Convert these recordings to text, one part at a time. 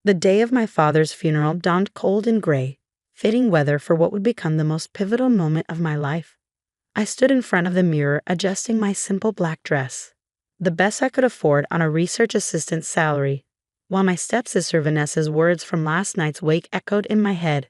The day of my father's funeral dawned cold and gray, fitting weather for what would become the most pivotal moment of my life. I stood in front of the mirror adjusting my simple black dress, the best I could afford on a research assistant's salary, while my stepsister Vanessa's words from last night's wake echoed in my head.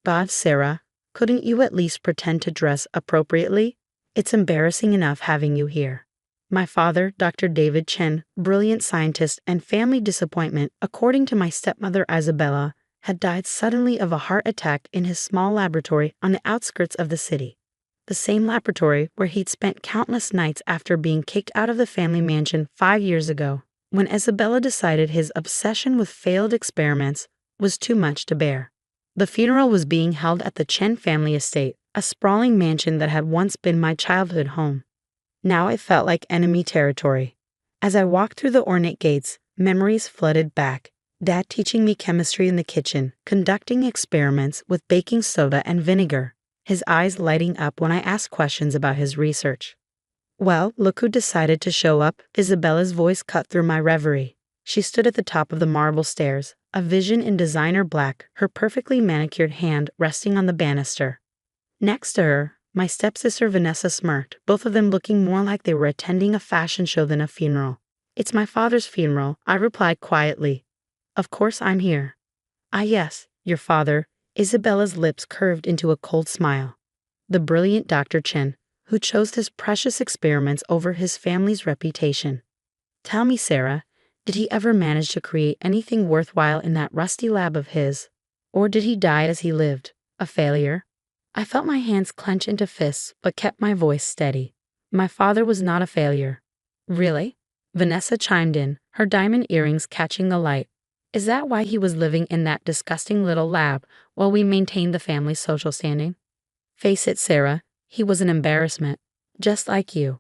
God, Sarah, couldn't you at least pretend to dress appropriately? It's embarrassing enough having you here. My father, Dr. David Chen, brilliant scientist and family disappointment, according to my stepmother Isabella, had died suddenly of a heart attack in his small laboratory on the outskirts of the city. The same laboratory where he'd spent countless nights after being kicked out of the family mansion 5 years ago, when Isabella decided his obsession with failed experiments was too much to bear. The funeral was being held at the Chen family estate, a sprawling mansion that had once been my childhood home. Now it felt like enemy territory. As I walked through the ornate gates, memories flooded back. Dad teaching me chemistry in the kitchen, conducting experiments with baking soda and vinegar, his eyes lighting up when I asked questions about his research. Well, look who decided to show up. Isabella's voice cut through my reverie. She stood at the top of the marble stairs, a vision in designer black, her perfectly manicured hand resting on the banister. Next to her, my stepsister Vanessa smirked, both of them looking more like they were attending a fashion show than a funeral. It's my father's funeral, I replied quietly. Of course I'm here. Ah yes, your father. Isabella's lips curved into a cold smile. The brilliant Dr. Chen, who chose his precious experiments over his family's reputation. Tell me, Sarah, did he ever manage to create anything worthwhile in that rusty lab of his? Or did he die as he lived, a failure? I felt my hands clench into fists, but kept my voice steady. My father was not a failure. Really? Vanessa chimed in, her diamond earrings catching the light. Is that why he was living in that disgusting little lab while we maintained the family's social standing? Face it, Sarah, he was an embarrassment, just like you.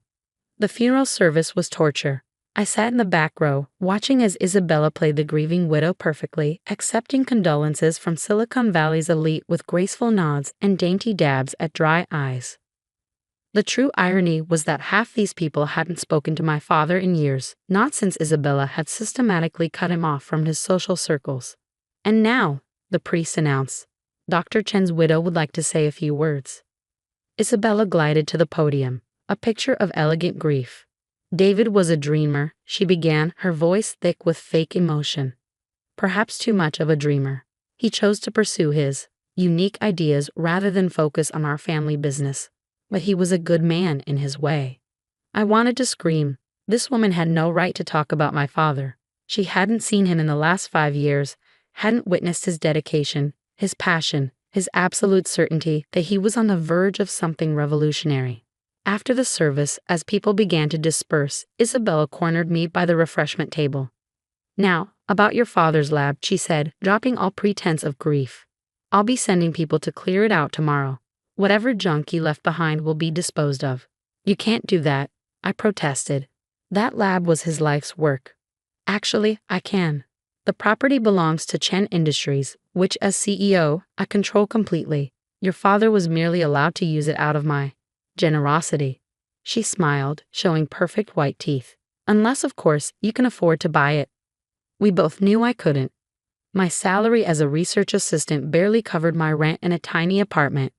The funeral service was torture. I sat in the back row, watching as Isabella played the grieving widow perfectly, accepting condolences from Silicon Valley's elite with graceful nods and dainty dabs at dry eyes. The true irony was that half these people hadn't spoken to my father in years, not since Isabella had systematically cut him off from his social circles. And now, the priest announced, Dr. Chen's widow would like to say a few words. Isabella glided to the podium, a picture of elegant grief. David was a dreamer, she began, her voice thick with fake emotion. Perhaps too much of a dreamer. He chose to pursue his unique ideas rather than focus on our family business. But he was a good man in his way. I wanted to scream. This woman had no right to talk about my father. She hadn't seen him in the last 5 years, hadn't witnessed his dedication, his passion, his absolute certainty that he was on the verge of something revolutionary. After the service, as people began to disperse, Isabella cornered me by the refreshment table. Now, about your father's lab, she said, dropping all pretense of grief. I'll be sending people to clear it out tomorrow. Whatever junk you left behind will be disposed of. You can't do that, I protested. That lab was his life's work. Actually, I can. The property belongs to Chen Industries, which as CEO, I control completely. Your father was merely allowed to use it out of my generosity. She smiled, showing perfect white teeth. Unless, of course, you can afford to buy it. We both knew I couldn't. My salary as a research assistant barely covered my rent in a tiny apartment.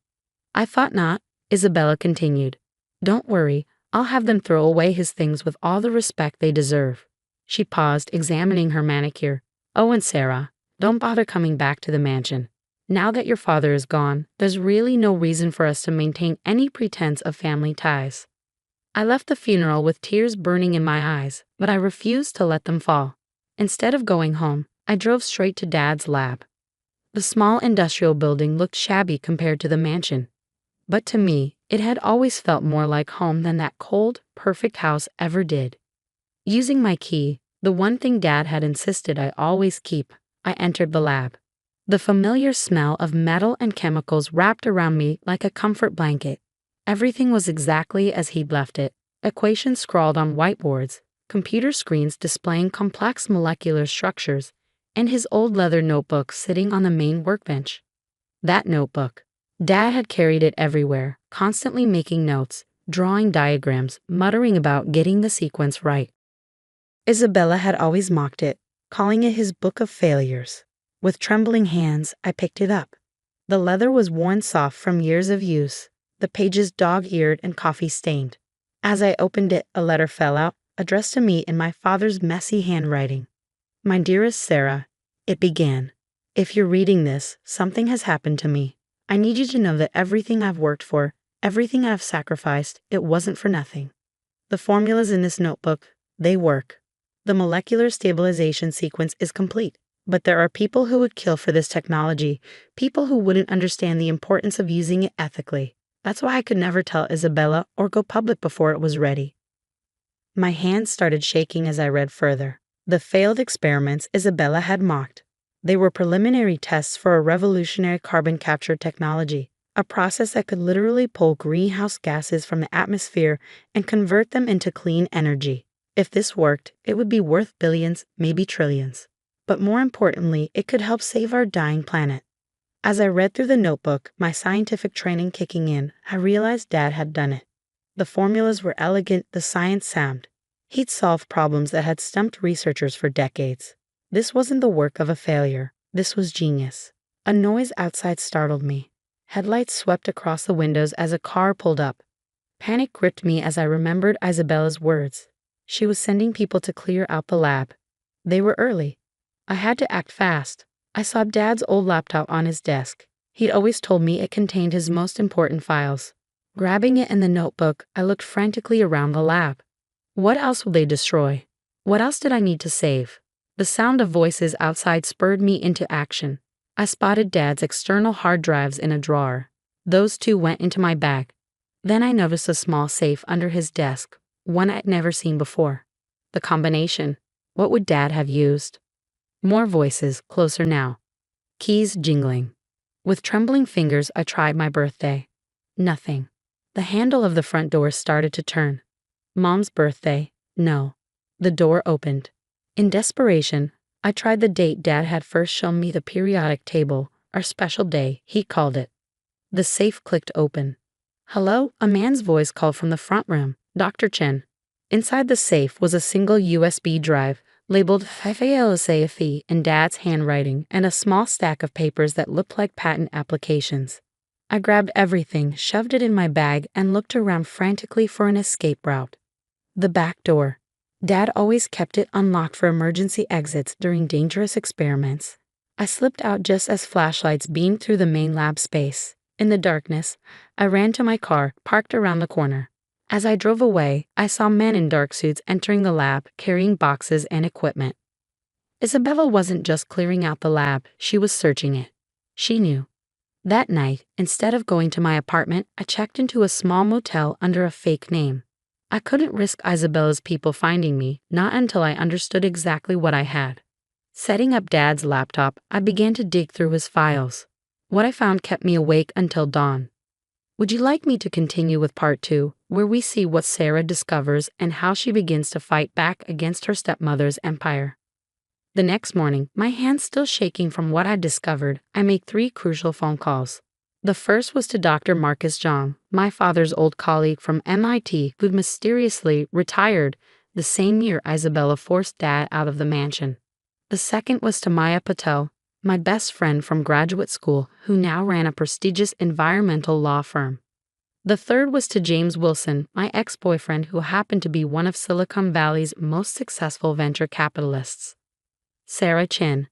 I thought not, Isabella continued. Don't worry, I'll have them throw away his things with all the respect they deserve. She paused, examining her manicure. Oh, and Sarah, don't bother coming back to the mansion. Now that your father is gone, there's really no reason for us to maintain any pretense of family ties. I left the funeral with tears burning in my eyes, but I refused to let them fall. Instead of going home, I drove straight to Dad's lab. The small industrial building looked shabby compared to the mansion. But to me, it had always felt more like home than that cold, perfect house ever did. Using my key, the one thing Dad had insisted I always keep, I entered the lab. The familiar smell of metal and chemicals wrapped around me like a comfort blanket. Everything was exactly as he'd left it. Equations scrawled on whiteboards, computer screens displaying complex molecular structures, and his old leather notebook sitting on the main workbench. That notebook. Dad had carried it everywhere, constantly making notes, drawing diagrams, muttering about getting the sequence right. Isabella had always mocked it, calling it his book of failures. With trembling hands, I picked it up. The leather was worn soft from years of use, the pages dog-eared and coffee-stained. As I opened it, a letter fell out, addressed to me in my father's messy handwriting. My dearest Sarah, it began. If you're reading this, something has happened to me. I need you to know that everything I've worked for, everything I've sacrificed, it wasn't for nothing. The formulas in this notebook, they work. The molecular stabilization sequence is complete. But there are people who would kill for this technology, people who wouldn't understand the importance of using it ethically. That's why I could never tell Isabella or go public before it was ready. My hands started shaking as I read further. The failed experiments Isabella had mocked. They were preliminary tests for a revolutionary carbon capture technology, a process that could literally pull greenhouse gases from the atmosphere and convert them into clean energy. If this worked, it would be worth billions, maybe trillions. But more importantly, it could help save our dying planet. As I read through the notebook, my scientific training kicking in, I realized Dad had done it. The formulas were elegant, the science sound. He'd solved problems that had stumped researchers for decades. This wasn't the work of a failure. This was genius. A noise outside startled me. Headlights swept across the windows as a car pulled up. Panic gripped me as I remembered Isabella's words. She was sending people to clear out the lab. They were early. I had to act fast. I saw Dad's old laptop on his desk. He'd always told me it contained his most important files. Grabbing it in the notebook, I looked frantically around the lab. What else would they destroy? What else did I need to save? The sound of voices outside spurred me into action. I spotted Dad's external hard drives in a drawer. Those two went into my bag. Then I noticed a small safe under his desk, one I'd never seen before. The combination. What would Dad have used? More voices, closer now. Keys jingling. With trembling fingers, I tried my birthday. Nothing. The handle of the front door started to turn. Mom's birthday. No. The door opened. In desperation, I tried the date Dad had first shown me, the periodic table, our special day, he called it. The safe clicked open. Hello? A man's voice called from the front room. Dr. Chen. Inside the safe was a single USB drive, labeled FALSAFE in Dad's handwriting, and a small stack of papers that looked like patent applications. I grabbed everything, shoved it in my bag, and looked around frantically for an escape route. The back door. Dad always kept it unlocked for emergency exits during dangerous experiments. I slipped out just as flashlights beamed through the main lab space. In the darkness, I ran to my car, parked around the corner. As I drove away, I saw men in dark suits entering the lab, carrying boxes and equipment. Isabella wasn't just clearing out the lab, she was searching it. She knew. That night, instead of going to my apartment, I checked into a small motel under a fake name. I couldn't risk Isabella's people finding me, not until I understood exactly what I had. Setting up Dad's laptop, I began to dig through his files. What I found kept me awake until dawn. Would you like me to continue with part 2, where we see what Sarah discovers and how she begins to fight back against her stepmother's empire? The next morning, my hands still shaking from what I'd discovered, I made 3 crucial phone calls. The first was to Dr. Marcus Zhang, my father's old colleague from MIT who'd mysteriously retired the same year Isabella forced Dad out of the mansion. The second was to Maya Patel, my best friend from graduate school who now ran a prestigious environmental law firm. The third was to James Wilson, my ex-boyfriend who happened to be one of Silicon Valley's most successful venture capitalists. Sarah Chen.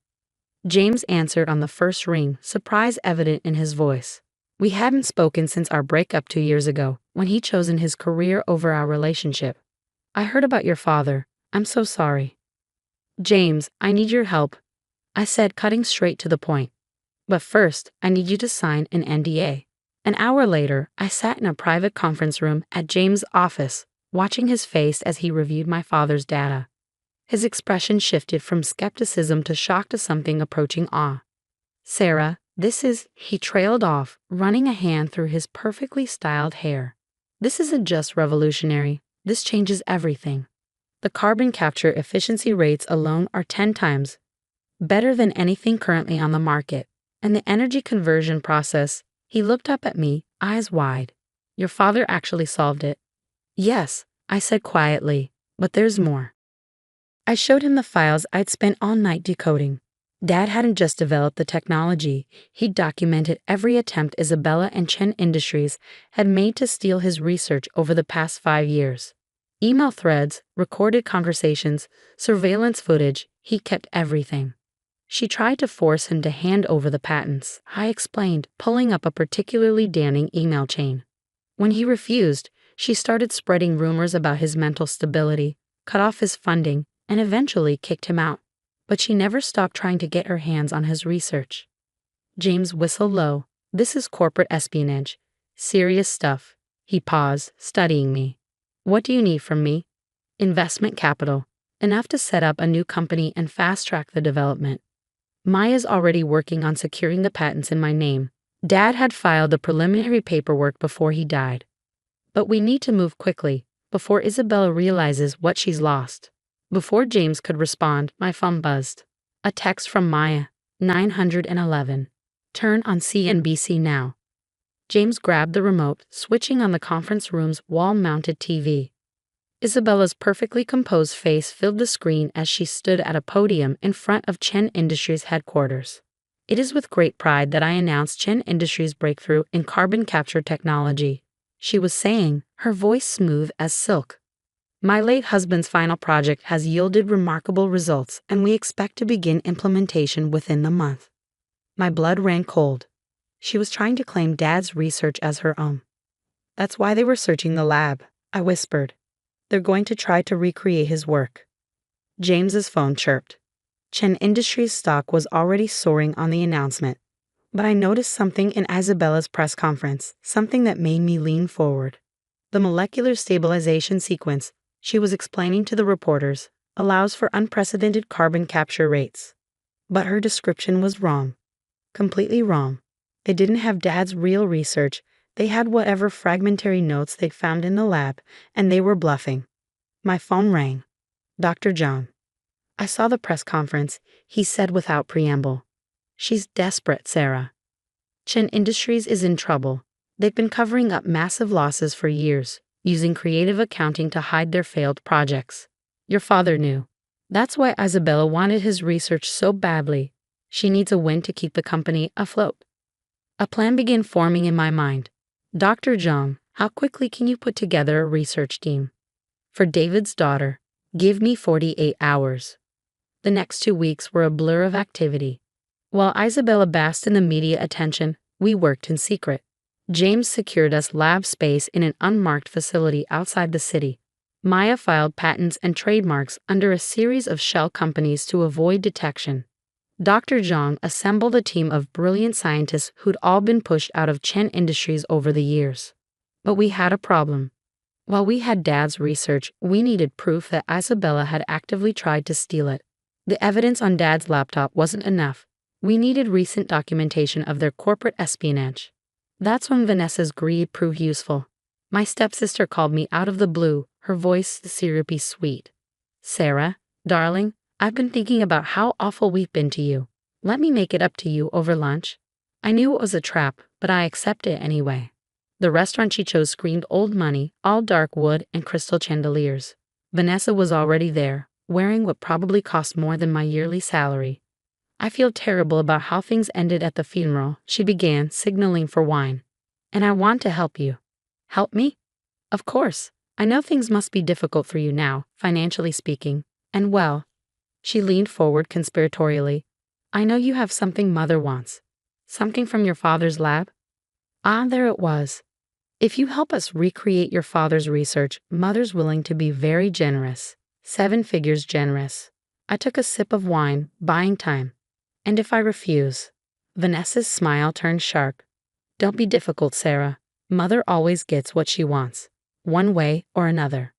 James answered on the first ring, surprise evident in his voice. We hadn't spoken since our breakup 2 years ago, when he'd chosen his career over our relationship. I heard about your father. I'm so sorry. James, I need your help, I said, cutting straight to the point. But first, I need you to sign an NDA. An hour later, I sat in a private conference room at James' office, watching his face as he reviewed my father's data. His expression shifted from skepticism to shock to something approaching awe. Sarah, he trailed off, running a hand through his perfectly styled hair. This isn't just revolutionary, this changes everything. The carbon capture efficiency rates alone are 10 times better than anything currently on the market. And the energy conversion process, he looked up at me, eyes wide. Your father actually solved it. Yes, I said quietly, but there's more. I showed him the files I'd spent all night decoding. Dad hadn't just developed the technology, he'd documented every attempt Isabella and Chen Industries had made to steal his research over the past 5 years. Email threads, recorded conversations, surveillance footage, he kept everything. She tried to force him to hand over the patents, I explained, pulling up a particularly damning email chain. When he refused, she started spreading rumors about his mental stability, cut off his funding, and eventually kicked him out. But she never stopped trying to get her hands on his research. James whistled low. This is corporate espionage. Serious stuff. He paused, studying me. What do you need from me? Investment capital. Enough to set up a new company and fast-track the development. Maya's already working on securing the patents in my name. Dad had filed the preliminary paperwork before he died. But we need to move quickly, before Isabella realizes what she's lost. Before James could respond, my phone buzzed. A text from Maya, 911. Turn on CNBC now. James grabbed the remote, switching on the conference room's wall-mounted TV. Isabella's perfectly composed face filled the screen as she stood at a podium in front of Chen Industries headquarters. It is with great pride that I announce Chen Industries' breakthrough in carbon capture technology, she was saying, her voice smooth as silk. My late husband's final project has yielded remarkable results, and we expect to begin implementation within the month. My blood ran cold. She was trying to claim Dad's research as her own. That's why they were searching the lab, I whispered. They're going to try to recreate his work. James's phone chirped. Chen Industries' stock was already soaring on the announcement, but I noticed something in Isabella's press conference, something that made me lean forward. The molecular stabilization sequence, she was explaining to the reporters, allows for unprecedented carbon capture rates. But her description was wrong. Completely wrong. They didn't have Dad's real research, they had whatever fragmentary notes they found in the lab, and they were bluffing. My phone rang. Dr. John. I saw the press conference, he said without preamble. She's desperate, Sarah. Chen Industries is in trouble. They've been covering up massive losses for years, using creative accounting to hide their failed projects. Your father knew. That's why Isabella wanted his research so badly. She needs a win to keep the company afloat. A plan began forming in my mind. Dr. Zhang, how quickly can you put together a research team? For David's daughter, give me 48 hours. The next 2 weeks were a blur of activity. While Isabella basked in the media attention, we worked in secret. James secured us lab space in an unmarked facility outside the city. Maya filed patents and trademarks under a series of shell companies to avoid detection. Dr. Zhang assembled a team of brilliant scientists who'd all been pushed out of Chen Industries over the years. But we had a problem. While we had Dad's research, we needed proof that Isabella had actively tried to steal it. The evidence on Dad's laptop wasn't enough. We needed recent documentation of their corporate espionage. That's when Vanessa's greed proved useful. My stepsister called me out of the blue, her voice syrupy sweet. Sarah, darling, I've been thinking about how awful we've been to you. Let me make it up to you over lunch. I knew it was a trap, but I accepted it anyway. The restaurant she chose screamed old money, all dark wood and crystal chandeliers. Vanessa was already there, wearing what probably cost more than my yearly salary. I feel terrible about how things ended at the funeral, she began, signaling for wine. And I want to help you. Help me? Of course. I know things must be difficult for you now, financially speaking. And well, she leaned forward conspiratorially. I know you have something Mother wants. Something from your father's lab? Ah, there it was. If you help us recreate your father's research, Mother's willing to be very generous. 7 figures generous. I took a sip of wine, buying time. And if I refuse? Vanessa's smile turned sharp. Don't be difficult, Sarah. Mother always gets what she wants, one way or another.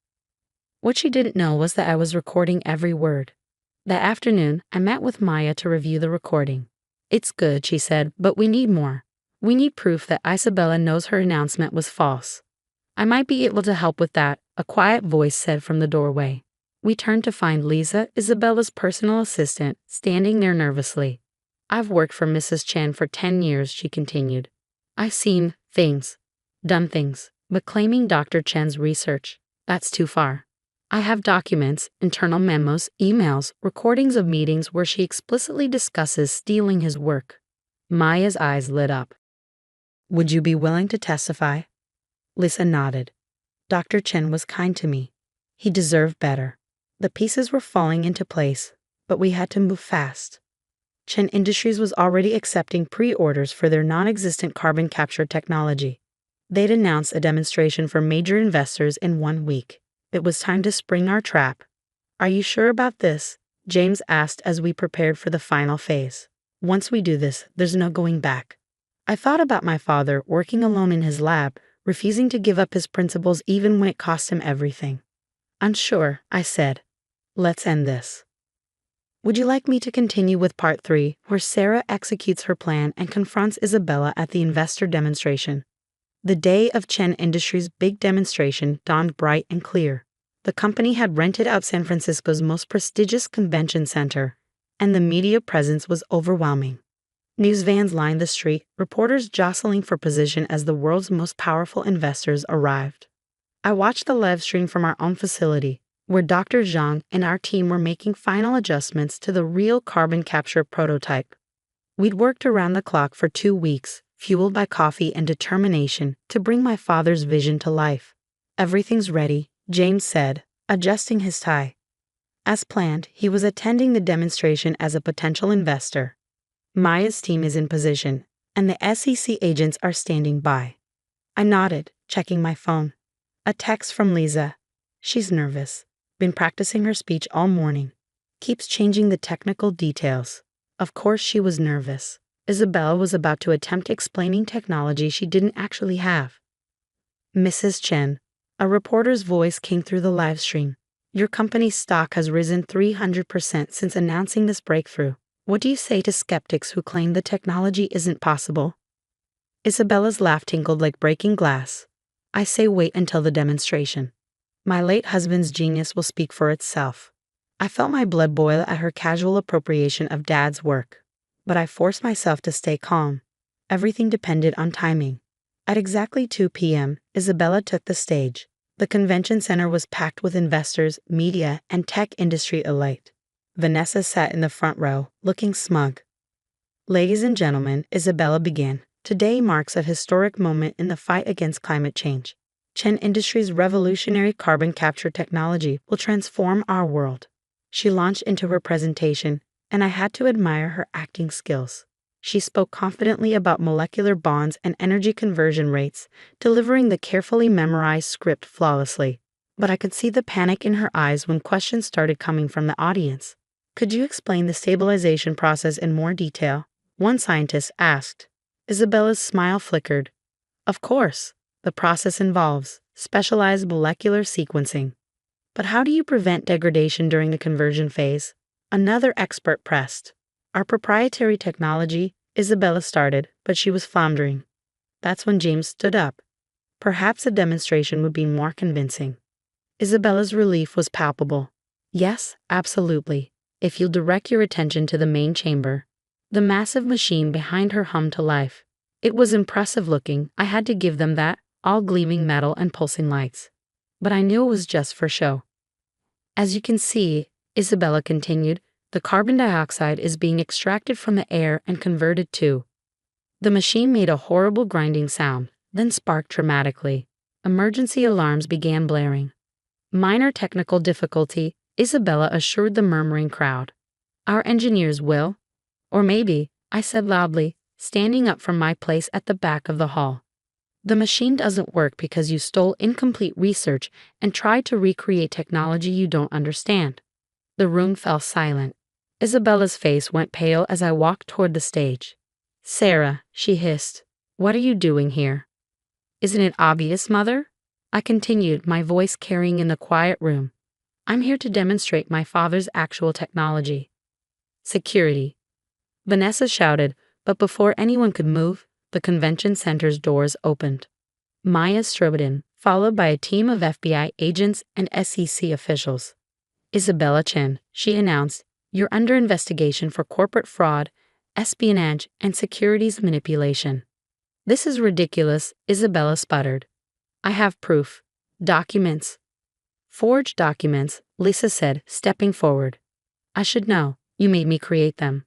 What she didn't know was that I was recording every word. That afternoon, I met with Maya to review the recording. It's good, she said, but we need more. We need proof that Isabella knows her announcement was false. I might be able to help with that, a quiet voice said from the doorway. We turned to find Lisa, Isabella's personal assistant, standing there nervously. I've worked for Mrs. Chen for 10 years, she continued. I've seen things, done things, but claiming Dr. Chen's research, that's too far. I have documents, internal memos, emails, recordings of meetings where she explicitly discusses stealing his work. Maya's eyes lit up. Would you be willing to testify? Lisa nodded. Dr. Chen was kind to me. He deserved better. The pieces were falling into place, but we had to move fast. Chen Industries was already accepting pre-orders for their non-existent carbon capture technology. They'd announced a demonstration for major investors in 1 week. It was time to spring our trap. Are you sure about this? James asked as we prepared for the final phase. Once we do this, there's no going back. I thought about my father working alone in his lab, refusing to give up his principles even when it cost him everything. Unsure, I said. Let's end this. Would you like me to continue with part 3, where Sarah executes her plan and confronts Isabella at the investor demonstration? The day of Chen Industries' big demonstration dawned bright and clear. The company had rented out San Francisco's most prestigious convention center, and the media presence was overwhelming. News vans lined the street, reporters jostling for position as the world's most powerful investors arrived. I watched the live stream from our own facility, where Dr. Zhang and our team were making final adjustments to the real carbon capture prototype. We'd worked around the clock for 2 weeks, fueled by coffee and determination to bring my father's vision to life. Everything's ready, James said, adjusting his tie. As planned, he was attending the demonstration as a potential investor. Maya's team is in position, and the SEC agents are standing by. I nodded, checking my phone. A text from Lisa. She's nervous. Been practicing her speech all morning. Keeps changing the technical details. Of course she was nervous. Isabella was about to attempt explaining technology she didn't actually have. Mrs. Chen, a reporter's voice came through the live stream. Your company's stock has risen 300% since announcing this breakthrough. What do you say to skeptics who claim the technology isn't possible? Isabella's laugh tinkled like breaking glass. I say wait until the demonstration. My late husband's genius will speak for itself. I felt my blood boil at her casual appropriation of Dad's work, but I forced myself to stay calm. Everything depended on timing. At exactly 2 p.m., Isabella took the stage. The convention center was packed with investors, media, and tech industry elite. Vanessa sat in the front row, looking smug. Ladies and gentlemen, Isabella began. Today marks a historic moment in the fight against climate change. Chen Industries' revolutionary carbon capture technology will transform our world. She launched into her presentation, and I had to admire her acting skills. She spoke confidently about molecular bonds and energy conversion rates, delivering the carefully memorized script flawlessly. But I could see the panic in her eyes when questions started coming from the audience. Could you explain the stabilization process in more detail? One scientist asked. Isabella's smile flickered. Of course. The process involves specialized molecular sequencing. But how do you prevent degradation during the conversion phase? Another expert pressed. Our proprietary technology, Isabella started, but she was floundering. That's when James stood up. Perhaps a demonstration would be more convincing. Isabella's relief was palpable. Yes, absolutely. If you'll direct your attention to the main chamber. The massive machine behind her hummed to life. It was impressive looking, I had to give them that, all gleaming metal and pulsing lights. But I knew it was just for show. As you can see, Isabella continued, the carbon dioxide is being extracted from the air and converted to. The machine made a horrible grinding sound, then sparked dramatically. Emergency alarms began blaring. Minor technical difficulty, Isabella assured the murmuring crowd. Our engineers will. Or maybe, I said loudly, standing up from my place at the back of the hall. The machine doesn't work because you stole incomplete research and tried to recreate technology you don't understand. The room fell silent. Isabella's face went pale as I walked toward the stage. Sarah, she hissed, what are you doing here? Isn't it obvious, Mother? I continued, my voice carrying in the quiet room. I'm here to demonstrate my father's actual technology. Security. Vanessa shouted, but before anyone could move, the convention center's doors opened. Maya strode in, followed by a team of FBI agents and SEC officials. Isabella Chen, she announced, you're under investigation for corporate fraud, espionage, and securities manipulation. This is ridiculous, Isabella sputtered. I have proof. Documents. Forged documents, Lisa said, stepping forward. I should know. You made me create them.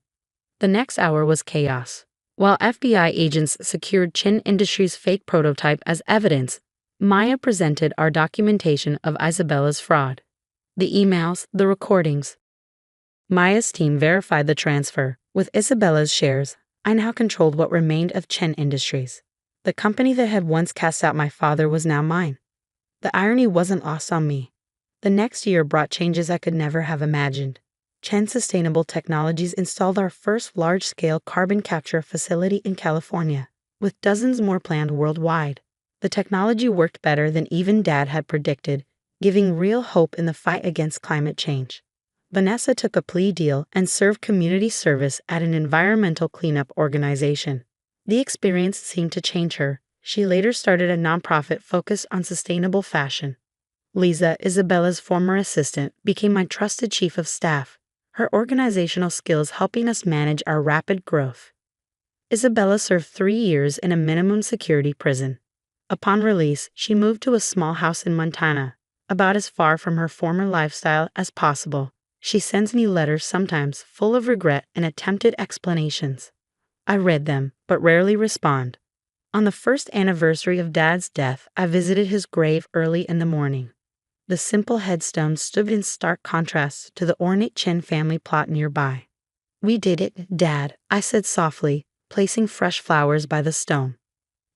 The next hour was chaos. While FBI agents secured Chin Industries' fake prototype as evidence, Maya presented our documentation of Isabella's fraud. The emails, the recordings. Maya's team verified the transfer. With Isabella's shares, I now controlled what remained of Chen Industries. The company that had once cast out my father was now mine. The irony wasn't lost on me. The next year brought changes I could never have imagined. Chen Sustainable Technologies installed our first large-scale carbon capture facility in California, with dozens more planned worldwide. The technology worked better than even Dad had predicted, giving real hope in the fight against climate change. Vanessa took a plea deal and served community service at an environmental cleanup organization. The experience seemed to change her. She later started a nonprofit focused on sustainable fashion. Lisa, Isabella's former assistant, became my trusted chief of staff, her organizational skills helping us manage our rapid growth. Isabella served 3 years in a minimum security prison. Upon release, she moved to a small house in Montana, about as far from her former lifestyle as possible. She sends me letters sometimes full of regret and attempted explanations. I read them, but rarely respond. On the first anniversary of Dad's death, I visited his grave early in the morning. The simple headstone stood in stark contrast to the ornate Chen family plot nearby. We did it, Dad, I said softly, placing fresh flowers by the stone.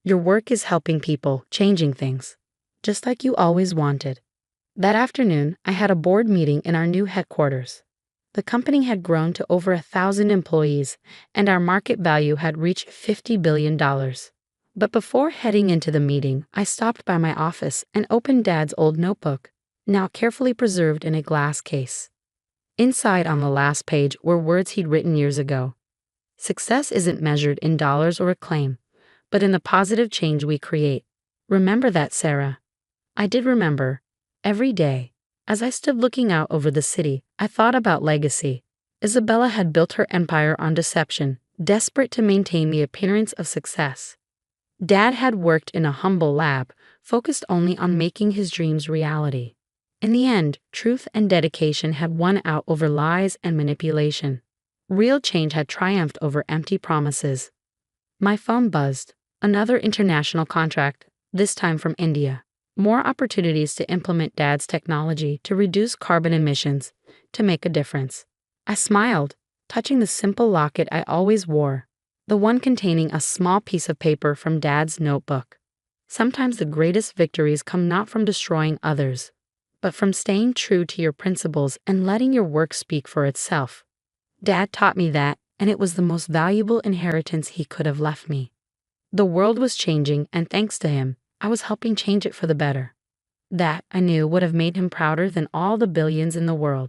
Your work is helping people, changing things, just like you always wanted. That afternoon, I had a board meeting in our new headquarters. The company had grown to over 1,000 employees, and our market value had reached $50 billion. But before heading into the meeting, I stopped by my office and opened Dad's old notebook, now carefully preserved in a glass case. Inside on the last page were words he'd written years ago. Success isn't measured in dollars or acclaim, but in the positive change we create. Remember that, Sarah. I did remember. Every day, as I stood looking out over the city, I thought about legacy. Isabella had built her empire on deception, desperate to maintain the appearance of success. Dad had worked in a humble lab, focused only on making his dreams reality. In the end, truth and dedication had won out over lies and manipulation. Real change had triumphed over empty promises. My phone buzzed. Another international contract, this time from India. More opportunities to implement Dad's technology to reduce carbon emissions, to make a difference. I smiled, touching the simple locket I always wore, the one containing a small piece of paper from Dad's notebook. Sometimes the greatest victories come not from destroying others, but from staying true to your principles and letting your work speak for itself. Dad taught me that, and it was the most valuable inheritance he could have left me. The world was changing, and thanks to him, I was helping change it for the better. That, I knew, would have made him prouder than all the billions in the world.